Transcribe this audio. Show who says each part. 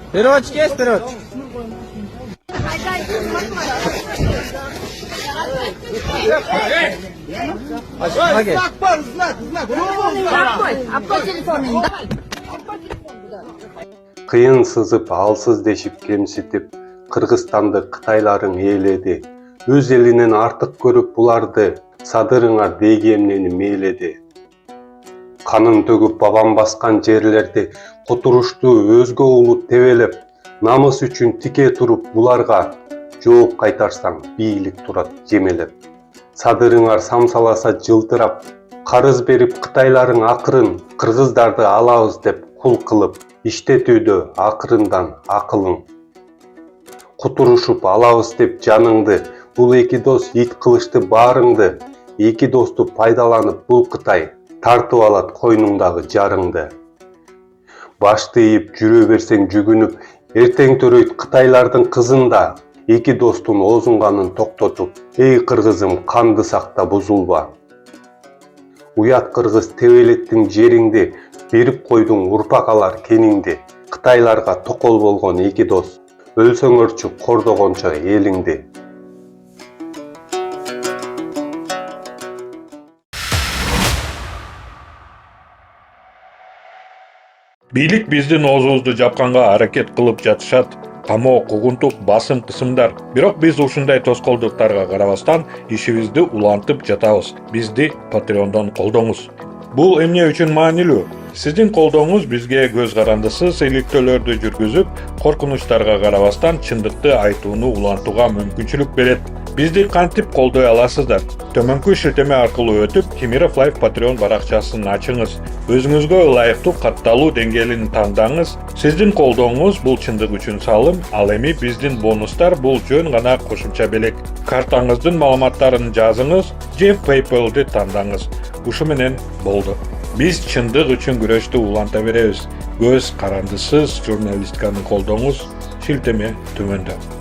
Speaker 1: Вперед, вперед.
Speaker 2: Апа телефонун.
Speaker 3: Кыйын сызып алсыз дешип кемситип, Кыргызстанды Кытайларың ээледи. Өз элинен артык көрүп буларды, садырыңар дейги эмнени мээледи. Канын төгүп бабам баскан жерлерди, Котурушту өзгө улут тебелеп, намыс үчүн тике туруп буларга жооп кайтарсаң бийлик турат жемелеп. Садырыңар самсаласа жылтырап, карыз берип Кытайларың акырын кыргыздарды алабыз деп кул кылып, иштетүүдө акырындан акылың. Кутурушуп алабыз деп жаныңды, бул эки дос ит кылышты баарыңды. Эки досту пайдаланып бул Кытай тартып алат койнуңдагы жарыңды. Башты ийип жүрө берсең жүгүнүп, эртең төрөйт Кытайлардын кызында. Эки достун озунганын токтотуп, эй кыргызым, канды сакта бузулба. Уят кыргыз тебелеттиң жериңди, берип койдуң урпак алар кениңди. Кытайларга токол болгон эки дос, өлсөңөрчү кордогончо элиңди.
Speaker 4: Бийлик биздин оозубузду жапканга аракет кылып жатышат. Камоо, кугунтук, басым кысымдар. Бирок биз ушундай тоскоолдуктарга карабастан ишибизди улантып жатабыз. Бизди Patreon'дон колдоңуз. Бул эмне үчүн маанилүү? Сиздин колдооңуз бизге көз карандысыз иликтөөлөрдү жүргүзүп, коркунучтарга карабастан чындыкты айтууну улантууга мүмкүнчүлүк берет. Бизди кантип колдой аласыздар? Төмөнкү шилтеме аркылуу өтүп, Темиров Life Patreon баракчасын ачыңыз. Өзүңүзгө ылайыктуу катталуу деңгээлин тандаңыз. Сиздин колдооңуз бул чындык үчүн салым, ал эми биздин бонустар бул жөн гана кошумча белек. Картаңыздын маалыматтарын жазыңыз же PayPal'ды тандаңыз. Ушу менен болду. Биз чындык үчүн күрөштү уланта беребиз. Көз карандысыз журналистканы колдоңуз. Шилтеме төмөндө.